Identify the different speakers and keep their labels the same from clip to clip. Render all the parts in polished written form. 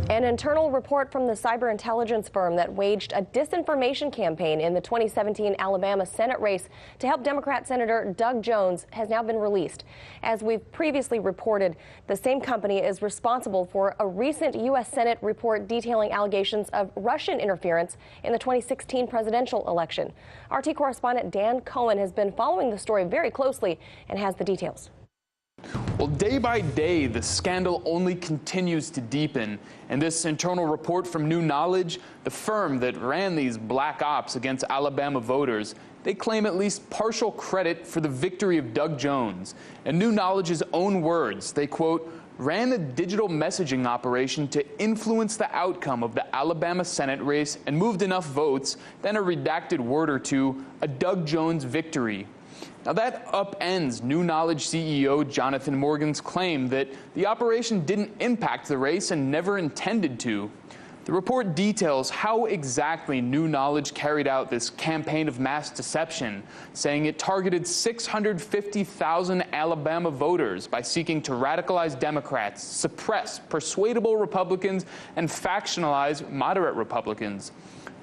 Speaker 1: An internal report from the cyber intelligence firm that waged a disinformation campaign in the 2017 Alabama Senate race to help Democrat Senator Doug Jones has now been released. As we've previously reported, the same company is responsible for a recent U.S. Senate report detailing allegations of Russian interference in the 2016 presidential election. RT correspondent Dan Cohen has been following the story very closely and has the details.
Speaker 2: Well, day by day, the scandal only continues to deepen. And this internal report from New Knowledge, the firm that ran these black ops against Alabama voters, they claim at least partial credit for the victory of Doug Jones. In New Knowledge's own words, they, quote, ran a digital messaging operation to influence the outcome of the Alabama Senate race and moved enough votes, then a redacted word or two, a Doug Jones victory. Now, that upends New Knowledge CEO Jonathan Morgan's claim that the operation didn't impact the race and never intended to. The report details how exactly New Knowledge carried out this campaign of mass deception, saying it targeted 650,000 Alabama voters by seeking to radicalize Democrats, suppress persuadable Republicans, and factionalize moderate Republicans.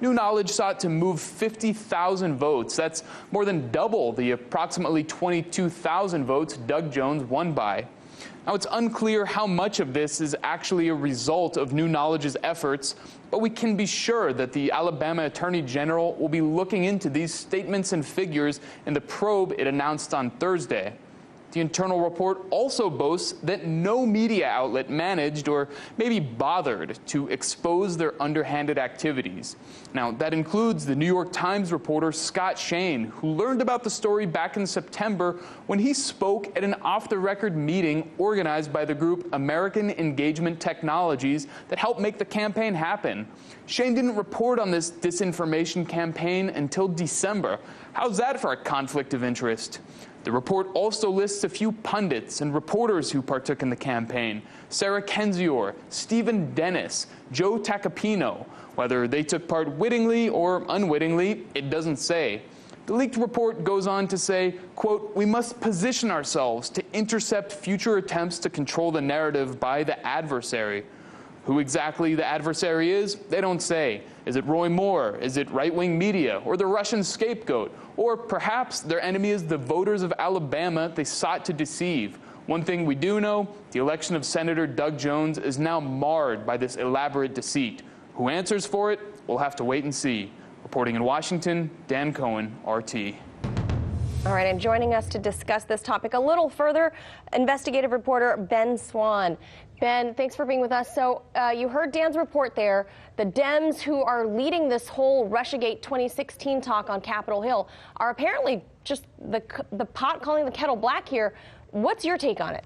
Speaker 2: New Knowledge sought to move 50,000 votes. That's more than double the approximately 22,000 votes Doug Jones won by. Now, it's unclear how much of this is actually a result of New Knowledge's efforts, but we can be sure that the Alabama Attorney General will be looking into these statements and figures in the probe it announced on Thursday. The internal report also boasts that no media outlet managed or maybe bothered to expose their underhanded activities. Now, that includes the New York Times reporter Scott Shane, who learned about the story back in September when he spoke at an off-the-record meeting organized by the group American Engagement Technologies that helped make the campaign happen. Shane didn't report on this disinformation campaign until December. How's that for a conflict of interest? The report also lists a few pundits and reporters who partook in the campaign: Sarah Kendzior, Stephen Dennis, Joe Tacopino. Whether they took part wittingly or unwittingly, it doesn't say. The leaked report goes on to say, quote, we must position ourselves to intercept future attempts to control the narrative by the adversary. Who exactly the adversary is, they don't say. Is it Roy Moore? Is it right-wing media? Or the Russian scapegoat? Or perhaps their enemy is the voters of Alabama they sought to deceive. One thing we do know, the election of Senator Doug Jones is now marred by this elaborate deceit. Who answers for it? We'll have to wait and see. Reporting in Washington, Dan Cohen, RT.
Speaker 1: All right, and joining us to discuss this topic a little further, investigative reporter Ben Swan. Ben, thanks for being with us. So you heard Dan's report there. The Dems who are leading this whole Russiagate 2016 talk on Capitol Hill are apparently just the pot calling the kettle black here. What's your take on it?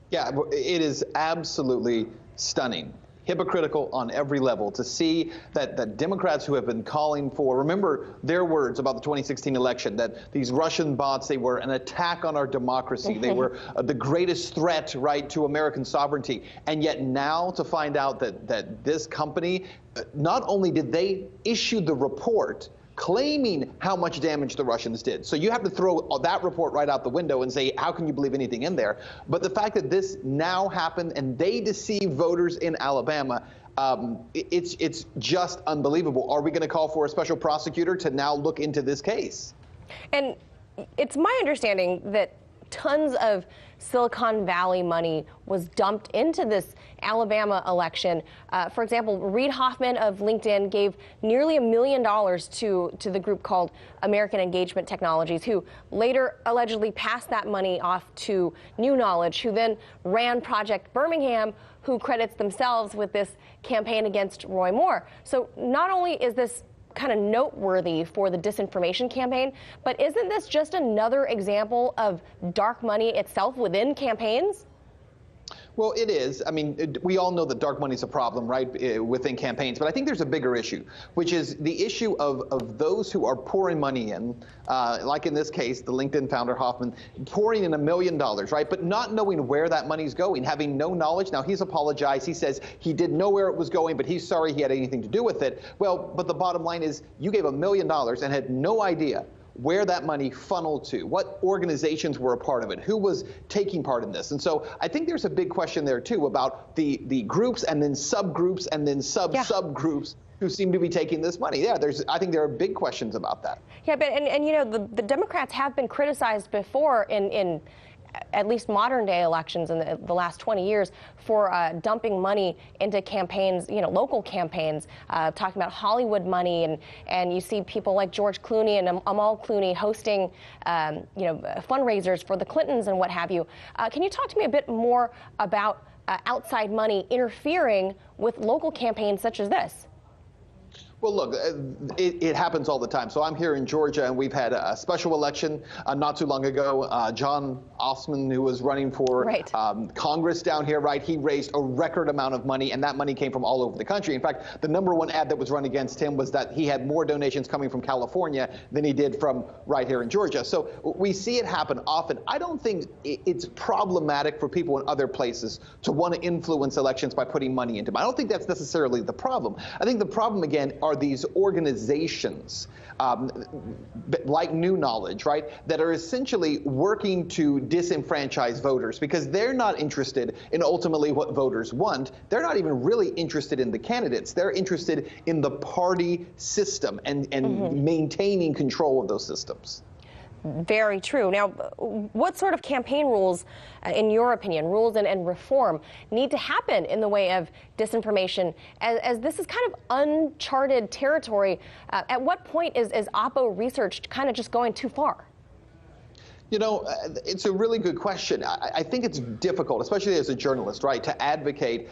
Speaker 3: Yeah, it is absolutely stunning. Hypocritical on every level to see that Democrats who have been calling for, remember their words about the 2016 election, that these Russian bots, they were an attack on our democracy. They were the greatest threat, right, to American sovereignty. And yet now to find out that this company, not only did they issue the report claiming how much damage the Russians did. So you have to throw that report right out the window and say, how can you believe anything in there? But the fact that this now happened and they deceived voters in Alabama, it's just unbelievable. Are we going to call for a special prosecutor to now look into this case? And
Speaker 1: it's my understanding that tons of Silicon Valley money was dumped into this Alabama election. For example, Reid Hoffman of LinkedIn gave nearly $1 million to the group called American Engagement Technologies, who later allegedly passed that money off to New Knowledge, who then ran Project Birmingham, who credits themselves with this campaign against Roy Moore. So not only is this kind of noteworthy for the disinformation campaign, but isn't this just another example of dark money itself within campaigns?
Speaker 3: Well, it is. I mean, we all know that dark money is a problem, right, within campaigns. But I think there's a bigger issue, which is the issue of those who are pouring money in, like in this case, the LinkedIn founder Hoffman, pouring in $1 million, right, but not knowing where that money's going, having no knowledge. Now, he's apologized. He says he didn't know where it was going, but he's sorry he had anything to do with it. Well, but the bottom line is you gave $1 million and had no idea where that money funneled to, what organizations were a part of it, who was taking part in this. And so I think there's a big question there too about the groups and then subgroups and then subgroups who seem to be taking this money. Yeah, I think there are big questions about that.
Speaker 1: Yeah, but and you know, the Democrats have been criticized before in at least modern day elections in the last 20 years for dumping money into campaigns, you know, local campaigns, talking about Hollywood money, and you see people like George Clooney and Amal Clooney hosting, you know, fundraisers for the Clintons and what have you. Can you talk to me a bit more about outside money interfering with local campaigns such as this?
Speaker 3: Well, look, it happens all the time. So I'm here in Georgia, and we've had a special election not too long ago. John Osman, who was running for Congress down here, he raised a record amount of money, and that money came from all over the country. In fact, the #1 ad that was run against him was that he had more donations coming from California than he did from right here in Georgia. So we see it happen often. I don't think it's problematic for people in other places to want to influence elections by putting money into them. I don't think that's necessarily the problem. I think the problem, again, are these organizations like New Knowledge, that are essentially working to disenfranchise voters because they're not interested in ultimately what voters want. They're not even really interested in the candidates. They're interested in the party system and maintaining control of those systems.
Speaker 1: Very true. Now, what sort of campaign rules, in your opinion, rules and reform need to happen in the way of disinformation, as this is kind of uncharted territory? At what point is Oppo research kind of just going too far?
Speaker 3: You know, it's a really good question. I think it's difficult, especially as a journalist, to advocate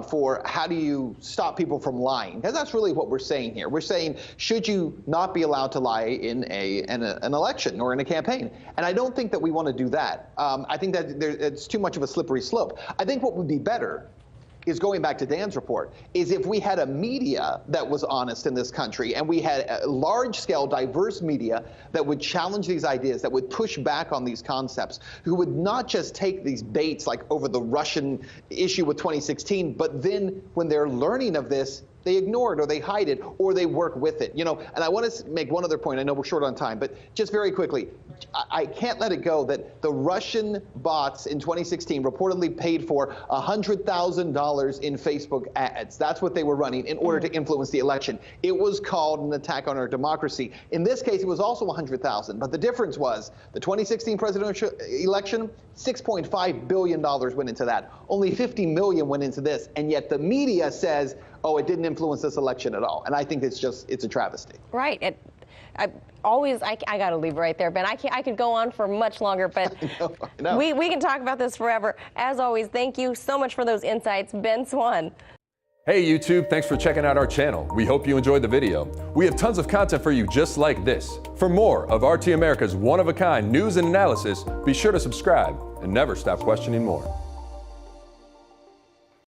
Speaker 3: for how do you stop people from lying? Because that's really what we're saying here. We're saying, should you not be allowed to lie in an election or in a campaign? And I don't think that we want to do that. I think that it's too much of a slippery slope. I think what would be better is, going back to Dan's report, is if we had a media that was honest in this country, and we had a large-scale, diverse media that would challenge these ideas, that would push back on these concepts, who would not just take these baits like over the Russian issue with 2016, but then when they're learning of this, they ignore it or they hide it or they work with it. You know, and I want to make one other point. I know we're short on time, but just very quickly, I can't let it go that the Russian bots in 2016 reportedly paid for $100,000 in Facebook ads. That's what they were running in order to influence the election. It was called an attack on our democracy. In this case, it was also $100,000. But the difference was the 2016 presidential election, $6.5 billion went into that. Only $50 million went into this. And yet the media says, oh, it didn't influence this election at all. And I think it's a travesty. Right.
Speaker 1: I got to leave right there, Ben. I could go on for much longer, but
Speaker 3: I know.
Speaker 1: We can talk about this forever. As always, thank you so much for those insights, Ben Swan.
Speaker 4: Hey YouTube, thanks for checking out our channel. We hope you enjoyed the video. We have tons of content for you just like this. For more of RT America's one-of-a-kind news and analysis, be sure to subscribe and never stop questioning more.